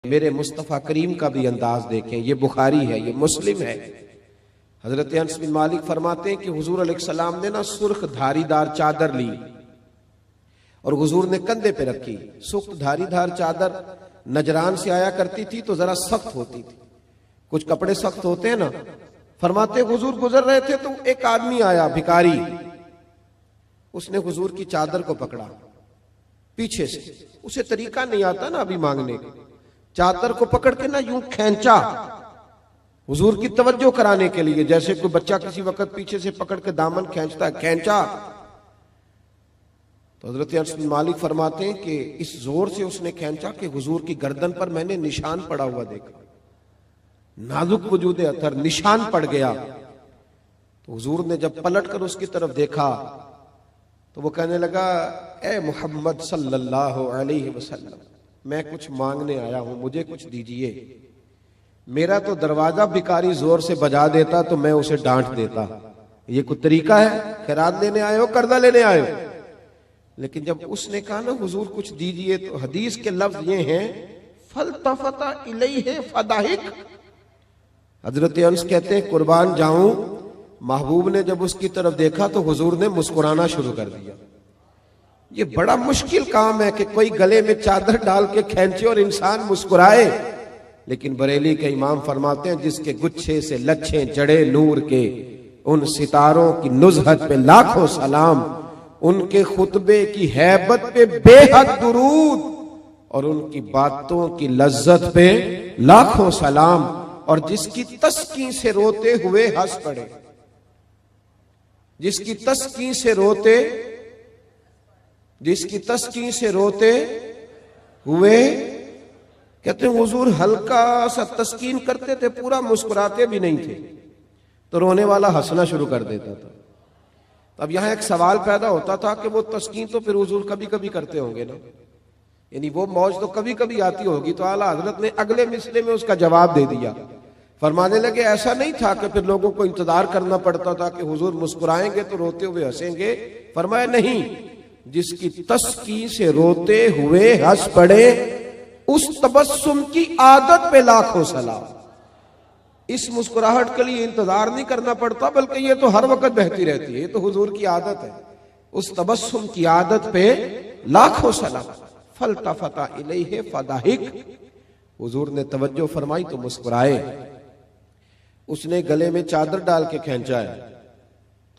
मेरे मुस्तफ़ा करीम का भी अंदाज देखें। ये बुखारी है, ये मुस्लिम है। हजरत अनस बिन मालिक फरमाते हैं कि हुजूर अलैहिस्सलाम ने ना सुर्ख धारीदार चादर ली और हुजूर ने कंधे पे रखी। सुर्ख धारीदार चादर नजरान से आया करती थी तो जरा सख्त होती थी, कुछ कपड़े सख्त होते हैं ना। फरमाते हुजूर गुजर रहे थे तो एक आदमी आया, भिखारी, उसने हुजूर की चादर को पकड़ा पीछे से। उसे तरीका नहीं आता ना अभी मांगने का, चादर को पकड़ के ना यूं खींचा हुजूर की तवज्जो कराने के लिए, जैसे कोई बच्चा किसी वक्त पीछे से पकड़ के दामन खींचता है, खींचा। तो हजरत अनस बिन मालिक फरमाते हैं कि इस जोर से उसने खींचा कि हुजूर की गर्दन पर मैंने निशान पड़ा हुआ देखा, नाजुक वजूद अतर, निशान पड़ गया। तो हुजूर ने जब पलट कर उसकी तरफ देखा तो वो कहने लगा, ए मोहम्मद सल्लल्लाहु अलैहि वसल्लम, मैं कुछ मांगने आया हूं, मुझे कुछ दीजिए। मेरा तो दरवाजा भिखारी जोर से बजा देता तो मैं उसे डांट देता, ये कोई तरीका है? खैरात लेने आए हो, कर्जा लेने आए हो? लेकिन जब उसने कहा ना हुजूर कुछ दीजिए, तो हदीस के लफ्ज ये हैं, फलतफता इलैहि फदाहिक। हजरत अनस कहते हैं कुर्बान जाऊं, महबूब ने जब उसकी तरफ देखा तो हुजूर ने मुस्कुराना शुरू कर दिया। ये बड़ा मुश्किल काम है कि कोई गले में चादर डाल के खींचे और इंसान मुस्कुराए। लेकिन बरेली के इमाम फरमाते हैं, जिसके गुच्छे से लच्छे जड़े नूर के, उन सितारों की नुज़हत पे लाखों सलाम, उनके खुतबे की हैबत पे बेहद दुरूद और उनकी बातों की लज्जत पे लाखों सलाम, और जिसकी तस्कीन से रोते हुए हंस पड़े, जिसकी तस्कीन से रोते, जिसकी तस्कीन से रोते हुए, कहते हैं हुजूर हल्का सा तस्कीन करते थे, पूरा मुस्कुराते भी नहीं थे, तो रोने वाला हंसना शुरू कर देता था। अब यहां एक सवाल पैदा होता था कि वो तस्कीन तो फिर हुजूर कभी कभी करते होंगे ना, यानी वो मौज तो कभी कभी आती होगी। तो आला हजरत ने अगले मिसले में उसका जवाब दे दिया, फरमाने लगे ऐसा नहीं था कि फिर लोगों को इंतजार करना पड़ता था कि हुजूर मुस्कुराएंगे तो रोते हुए हंसेंगे। फरमाया नहीं, जिसकी तस्कीन से रोते हुए हंस पड़े, उस तबस्सुम की आदत पे लाखों सलाम। इस मुस्कुराहट के लिए इंतजार नहीं करना पड़ता, बल्कि ये तो हर वक्त बहती रहती है, ये तो हुजूर की आदत है। उस तबस्सुम की आदत पे लाखों सलाम। फलतफता इलैहि फदाहिक, हुजूर ने तवज्जो फरमाई तो मुस्कुराए। उसने गले में चादर डाल के खींचा है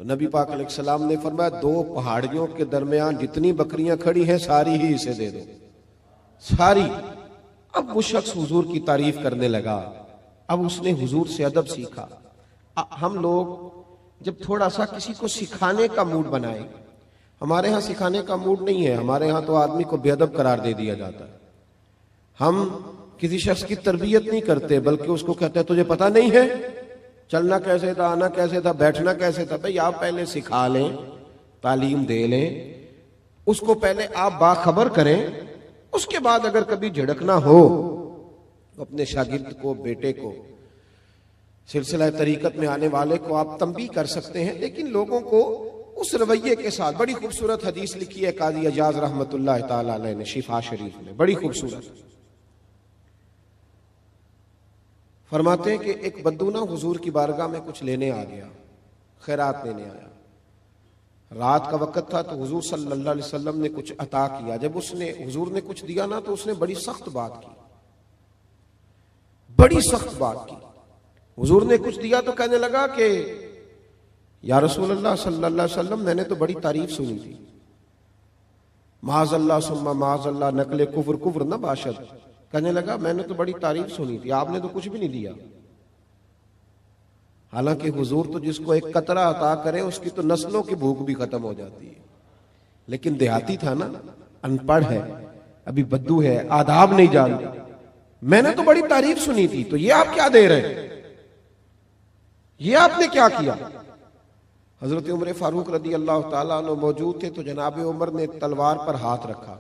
तो नबी पाक अलैहिस्सलाम ने फरमाया, दो पहाड़ियों के दरमियान जितनी बकरियां खड़ी हैं सारी ही इसे दे दो, सारी। अब वो शख्स हुजूर की तारीफ करने लगा, अब उसने हुजूर से अदब सीखा। हम लोग जब थोड़ा सा किसी को सिखाने का मूड बनाए, हमारे यहाँ सिखाने का मूड नहीं है, हमारे यहाँ तो आदमी को बेअदब करार दे दिया जाता है। हम किसी शख्स की तरबियत नहीं करते, बल्कि उसको कहते हैं तुझे पता नहीं है चलना कैसे था, आना कैसे था, बैठना कैसे था। भाई आप पहले सिखा लें, तालीम दे लें, उसको पहले आप बाखबर करें, उसके बाद अगर कभी झिड़कना हो तो अपने शागिर्द को, बेटे को, सिलसिला तरीकत में आने वाले को आप तंबीह कर सकते हैं। लेकिन लोगों को उस रवैये के साथ, बड़ी खूबसूरत हदीस लिखी है काजी अजाज रहमतुल्लाह ताला अलैह ने शिफा शरीफ में, बड़ी खूबसूरत। फरमाते हैं कि एक बद्दू ना हुजूर की बारगाह में कुछ लेने आ गया, खैरात लेने आया। रात का वक्त था तो हुजूर सल्लल्लाहु अलैहि वसल्लम ने कुछ अता किया। जब उसने, हुजूर ने कुछ दिया ना, तो उसने बड़ी सख्त बात की, बड़ी सख्त बात की। हुजूर ने कुछ दिया तो कहने लगा कि या रसूल अल्लाह सल्लल्लाहु अलैहि वसल्लम, मैंने तो बड़ी तारीफ सुनी थी, माज़अल्लाह सुम्मा माज़अल्लाह नकले कुफ्र कुफ्र न बाशद। कहने लगा मैंने तो बड़ी तारीफ सुनी थी, आपने तो कुछ भी नहीं दिया। हालांकि हुजूर तो जिसको एक कतरा अता करे उसकी तो नस्लों की भूख भी खत्म हो जाती है। लेकिन देहाती था ना, अनपढ़ है, अभी बद्दू है, आदाब नहीं जानता। मैंने तो बड़ी तारीफ सुनी थी, तो ये आप क्या दे रहे हैं, ये आपने क्या किया? हजरत उमर फारूक रदी अल्लाह ताला अन्हु मौजूद थे, तो जनाब उमर ने तलवार पर हाथ रखा,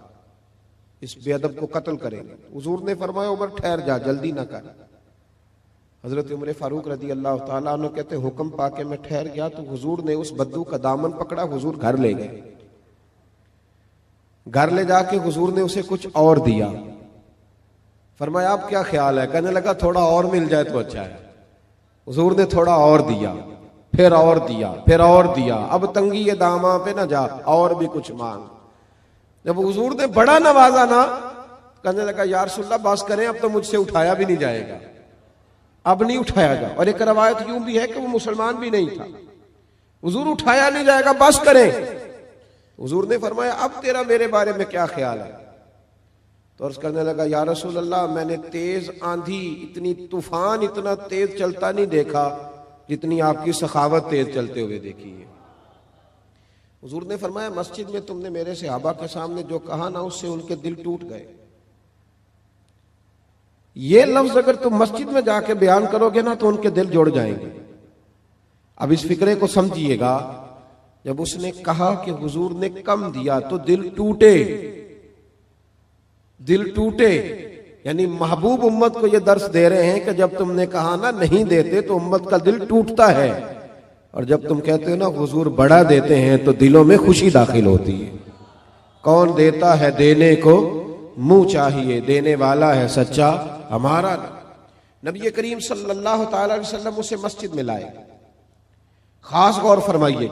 इस बेअदब को कत्ल करेंगे। हुजूर ने फरमाया उमर ठहर जा, जल्दी ना कर। हजरत उमर फारूक रदी अल्लाह ताला अन्हु कहते हुक्म पाके मैं ठहर गया, तो हुजूर ने उस बद्दू का दामन पकड़ा, हुजूर घर ले गए। घर ले जाके हुजूर ने उसे कुछ और दिया। फरमाया अब क्या ख्याल है? कहने लगा थोड़ा और मिल जाए तो अच्छा है। हुजूर ने थोड़ा और दिया, फिर और दिया, फिर और दिया। अब तंगी ये दामा पे ना जा, और भी कुछ मांग। जब हुजूर ने बड़ा नवाजा ना, कहने लगा या रसूलल्लाह बस करें, अब तो मुझसे उठाया भी नहीं जाएगा, अब नहीं उठाया जा। और एक रवायत यूं भी है कि वो मुसलमान भी नहीं था। हुजूर उठाया नहीं जाएगा, बस करें। हुजूर ने फरमाया अब तेरा मेरे बारे में क्या ख्याल है? तो अर्ज करने लगा या रसूल अल्लाह, मैंने तेज आंधी, इतनी तूफान इतना तेज चलता नहीं देखा जितनी आपकी सखावत तेज चलते हुए देखी है। हुजूर ने फरमाया मस्जिद में तुमने मेरे सहाबा के सामने जो कहा ना, उससे उनके दिल टूट गए। ये लफ्ज अगर तुम मस्जिद में जाके बयान करोगे ना तो उनके दिल जुड़ जाएंगे। अब इस फिक्रे को समझिएगा, जब उसने कहा कि हुजूर ने कम दिया तो दिल टूटे, दिल टूटे, यानी महबूब उम्मत को ये दर्श दे रहे हैं कि जब तुमने कहा ना नहीं देते तो उम्मत का दिल टूटता है, और जब तुम कहते हो ना हुजूर बड़ा देते हैं तो दिलों में खुशी दाखिल होती है। कौन देता है देने को मुंह चाहिए, देने वाला है सच्चा हमारा। नबी करीम सल्लल्लाहु ताला अलैहि वसल्लम उसे मस्जिद में लाए। खास गौर फरमाइए,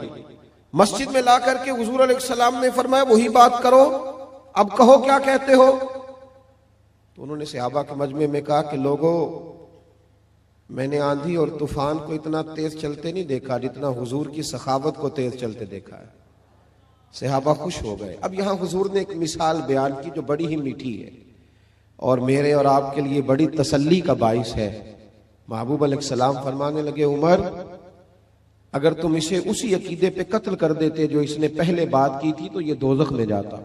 मस्जिद में ला करके हुजूर अलैहिस्सलाम ने फरमाया वही बात करो, अब कहो क्या कहते हो। तो उन्होंने सहाबा के मजमे में कहा कि लोगों, मैंने आंधी और तूफान को इतना तेज चलते नहीं देखा जितना हुजूर की सखावत को तेज चलते देखा है। सहाबा खुश हो गए। अब यहां हुजूर ने एक मिसाल बयान की जो बड़ी ही मीठी है और मेरे और आपके लिए बड़ी तसल्ली का बाइस है। महबूब अलैहिस्सलाम फरमाने लगे, उमर अगर तुम इसे उसी अकीदे पे कत्ल कर देते जो इसने पहले बात की थी तो ये दोज़ख में जाता,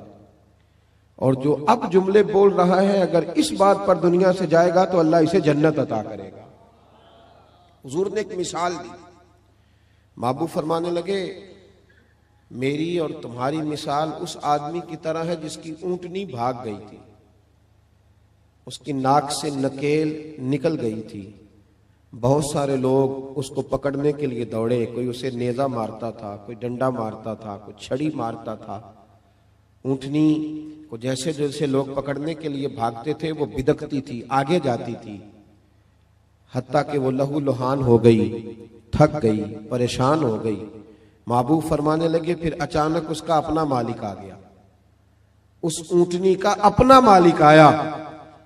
और जो अब जुमले बोल रहा है अगर इस बात पर दुनिया से जाएगा तो अल्लाह इसे जन्नत अता करेगा। हुजूर ने एक मिसाल दी। महबूब फरमाने लगे, मेरी और तुम्हारी मिसाल उस आदमी की तरह है जिसकी ऊंटनी भाग गई थी, उसकी नाक से नकेल निकल गई थी, बहुत सारे लोग उसको पकड़ने के लिए दौड़े, कोई उसे नेजा मारता था, कोई डंडा मारता था, कोई छड़ी मारता था। ऊंटनी को जैसे जैसे लोग पकड़ने के लिए भागते थे वो बिदकती थी, आगे जाती थी, हत्ता कि वो लहू लुहान हो गई, थक गई, परेशान हो गई। महबूब फरमाने लगे फिर अचानक उसका अपना मालिक आ गया, उस ऊंटनी का अपना मालिक आया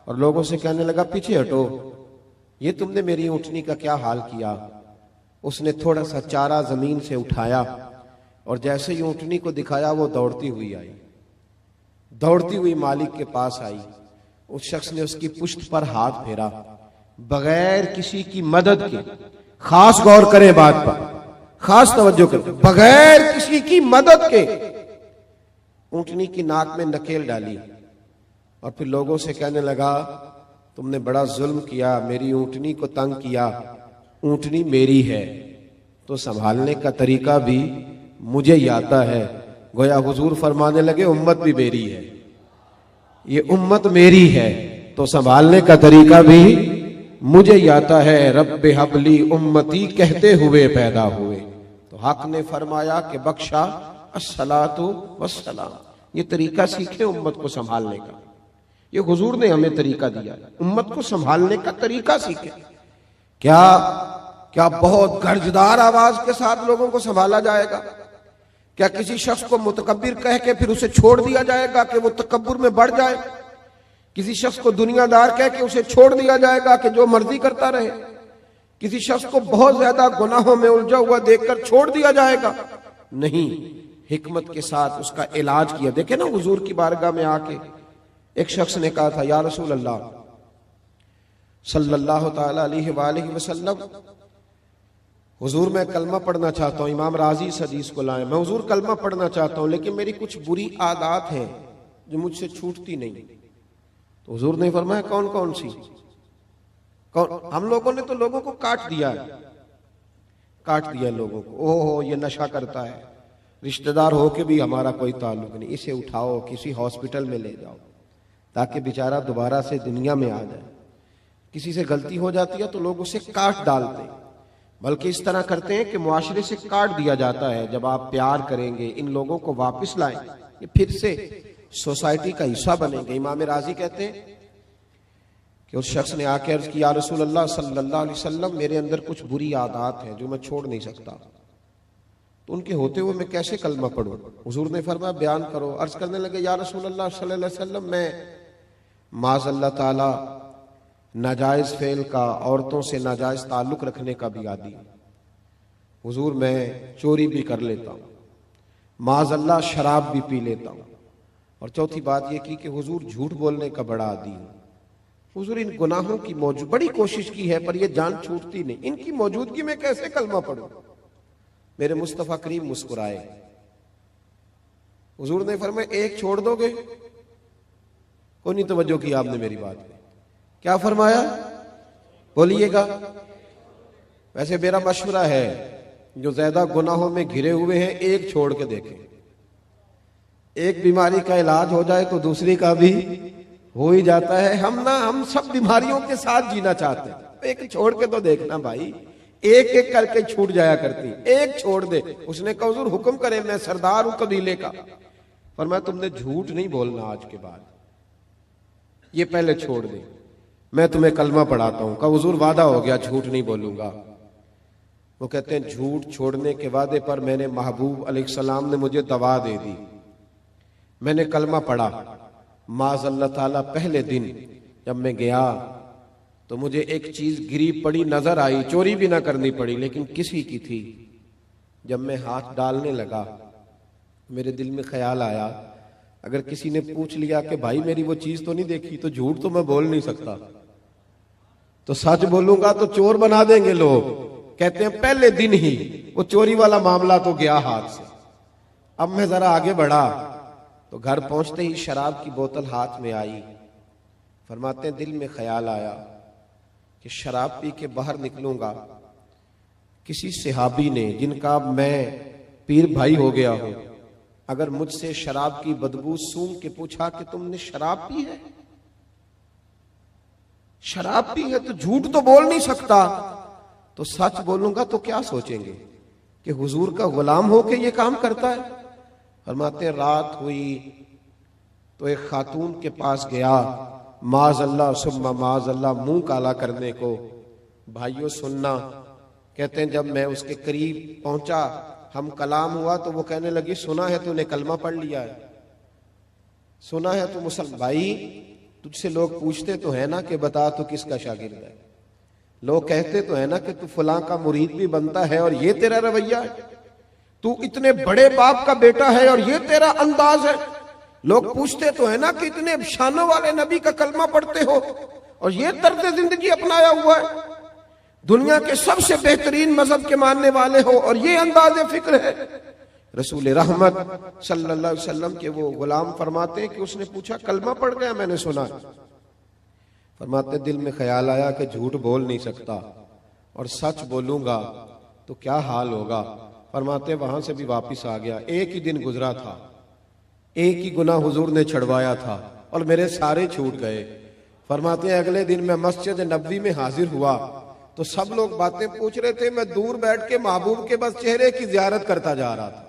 और लोगों से कहने लगा पीछे हटो, ये तुमने मेरी ऊंटनी का क्या हाल किया। उसने थोड़ा सा चारा जमीन से उठाया और जैसे ही ऊंटनी को दिखाया वो दौड़ती हुई आई, दौड़ती हुई मालिक के पास आई। उस शख्स ने उसकी पुश्त पर हाथ फेरा बगैर किसी की मदद के। खास गौर करें बात पर, खास तवज्जो करें, बगैर किसी की मदद के ऊंटनी की नाक में नकेल डाली और फिर लोगों से कहने लगा तुमने बड़ा जुल्म किया, मेरी ऊंटनी को तंग किया, ऊंटनी मेरी है तो संभालने का तरीका भी मुझे ही आता है। गोया हुजूर फरमाने लगे उम्मत भी मेरी है, ये उम्मत मेरी है तो संभालने का तरीका भी मुझे ही आता है। रब्बे हबली उम्मती कहते हुए पैदा हुए तो हक ने फरमाया कि बख्शा अस्सलातु वस्सलाम। ये तरीका सीखे उम्मत को संभालने का, ये हुजूर ने हमें तरीका दिया, उम्मत को संभालने का तरीका सीखे। क्या क्या बहुत गर्जदार आवाज के साथ लोगों को संभाला जाएगा? क्या किसी शख्स को मुतकब्बिर कह के फिर उसे छोड़ दिया जाएगा कि वो तकब्बुर में बढ़ जाए? किसी शख्स को दुनियादार कह के उसे छोड़ दिया जाएगा कि जो मर्जी करता रहे? किसी शख्स को बहुत ज्यादा गुनाहों में उलझा हुआ देखकर छोड़ दिया जाएगा? नहीं, हिकमत के साथ उसका इलाज किया। देखे ना हुजूर की बारगाह में आके एक शख्स ने कहा था या रसूल अल्लाह सल्लल्लाहु ताला अलैहि वसल्लम, हुजूर मैं कलमा पढ़ना चाहता हूँ। इमाम राजी इस हदीस को लाए, मैं हुजूर कलमा पढ़ना चाहता हूँ लेकिन मेरी कुछ बुरी आदत हैं जो मुझसे छूटती नहीं। तो हुजूर ने फरमाया कौन कौन सी? कौन? हम लोगों ने तो लोगों को काट दिया है, काट दिया लोगों को। ओहो ये नशा करता है, रिश्तेदार हो के भी हमारा कोई ताल्लुक नहीं, इसे उठाओ किसी हॉस्पिटल में ले जाओ ताकि बेचारा दोबारा से दुनिया में आ जाए। किसी से गलती हो जाती है तो लोग उसे काट डालते हैं, बल्कि इस तरह करते हैं कि मुआशरे से काट दिया जाता है। जब आप प्यार करेंगे, इन लोगों को वापस लाएं, ये फिर से सोसाइटी का हिस्सा बनेंगे। इमाम राजी कहते हैं कि उस शख्स ने आके अर्ज किया, रसूल अल्लाह सल्लल्लाहु अलैहि वसल्लम, मेरे अंदर कुछ बुरी आदत है जो मैं छोड़ नहीं सकता, तो उनके होते हुए मैं कैसे कलमा पढ़ूं? हुजूर ने फरमाया बयान करो। अर्ज करने लगे, या रसूल अल्लाह सल्लल्लाहु अलैहि वसल्लम, मैं माज़ अल्लाह ताला नाजायज़ फेल का, औरतों से नाजायज़ ताल्लुक़ रखने का भी आदी। हुजूर मैं चोरी भी कर लेता हूँ, माज़ अल्लाह शराब भी पी लेता हूँ, और चौथी बात यह की कि हुजूर झूठ बोलने का बड़ा आदी हूँ। हुजूर इन गुनाहों की मौजूद बड़ी कोशिश की है पर यह जान छूटती नहीं, इनकी मौजूदगी में कैसे कलमा पढ़ूं? मेरे मुस्तफ़ा करीम मुस्कुराए। हुजूर ने फरमाया एक छोड़ दोगे? कोई नहीं तवज्जो की आपने मेरी बात में। क्या फरमाया? बोलिएगा। वैसे मेरा मशवरा है, जो ज्यादा गुनाहों में घिरे हुए हैं एक छोड़ के देखें। एक बीमारी का इलाज हो जाए तो दूसरी का भी हो ही जाता है। हम सब बीमारियों के साथ जीना चाहते हैं, एक छोड़ के तो देखना भाई, एक एक करके छूट जाया करती, एक छोड़ दे। उसने कहा हुजूर हुक्म करे, मैं सरदार हूं कबीले का। पर मैं तुमने झूठ नहीं बोलना आज के बाद, ये पहले छोड़ दे, मैं तुम्हें कलमा पढ़ाता हूं। कहा हुजूर वादा हो गया, झूठ नहीं बोलूंगा। वो कहते हैं झूठ छोड़ने के वादे पर मैंने महबूब अलैहिस्सलाम ने मुझे दवा दे दी, मैंने कलमा पढ़ा। माज़ अल्लाह ताला पहले दिन जब मैं गया तो मुझे एक चीज गिरी पड़ी नजर आई, चोरी भी ना करनी पड़ी लेकिन किसी की थी। जब मैं हाथ डालने लगा मेरे दिल में ख्याल आया, अगर किसी ने पूछ लिया कि भाई मेरी वो चीज तो नहीं देखी, तो झूठ तो मैं बोल नहीं सकता, तो सच बोलूंगा तो चोर बना देंगे लोग। कहते हैं पहले दिन ही वो चोरी वाला मामला तो गया हाथ से। अब मैं जरा आगे बढ़ा तो घर पहुंचते ही शराब की बोतल हाथ में आई। फरमाते हैं दिल में ख्याल आया कि शराब पी के बाहर निकलूंगा, किसी सहाबी ने जिनका मैं पीर भाई हो गया हूं, अगर मुझसे शराब की बदबू सूंघ के पूछा कि तुमने शराब पी है, शराब पी है, तो झूठ तो बोल नहीं सकता, तो सच बोलूंगा तो क्या सोचेंगे कि हुजूर का गुलाम होके ये काम करता है। फरमाते रात हुई तो एक खातून के पास गया, माज़ अल्लाह सुम्मा माज़ अल्लाह, मुंह काला करने को। भाइयों सुनना, कहते हैं जब मैं उसके करीब पहुंचा, हम कलाम हुआ, तो वो कहने लगी सुना है तूने कलमा पढ़ लिया है, सुना है तू मुसलमान। भाई तुझसे लोग पूछते तो है ना कि बता तू किसका शागिर्द है, लोग कहते तो है ना कि तू फलां का मुरीद भी बनता है और ये तेरा रवैया है, तू इतने बड़े बाप का बेटा है और ये तेरा अंदाज है। लोग पूछते तो है ना कि इतने शानों वाले नबी का कलमा पढ़ते हो और ये तर्ज जिंदगी अपनाया हुआ है, दुनिया के सबसे बेहतरीन मजहब के मानने वाले हो और ये अंदाज फिक्र है। रसूल रहमत सल्लल्लाहु अलैहि वसल्लम के वो गुलाम फरमाते हैं कि उसने पूछा कलमा पढ़ गया? मैंने सुना। फरमाते दिल में ख्याल आया कि झूठ बोल नहीं सकता और सच बोलूंगा तो क्या हाल होगा। फरमाते वहां से भी वापिस आ गया, एक ही दिन गुजरा था, एक ही गुनाह हुजूर ने छड़वाया था और मेरे सारे छूट गए। फरमाते हैं अगले दिन मैं मस्जिद नबवी में हाजिर हुआ तो सब लोग बातें पूछ रहे थे, मैं दूर बैठ के महबूब के बस चेहरे की जियारत करता जा रहा था,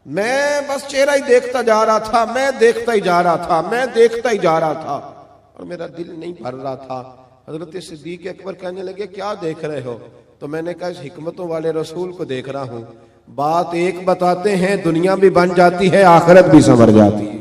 मैं बस चेहरा ही देखता जा रहा था, मैं देखता ही जा रहा था, मैं देखता ही जा रहा था और मेरा दिल नहीं भर रहा था। हजरत सिद्दीक अकबर कहने लगे क्या देख रहे हो? तो मैंने कहा इस हिकमतों वाले रसूल को देख रहा हूं। बात एक बताते हैं, दुनिया भी बन जाती है, आखिरत भी संवर जाती है।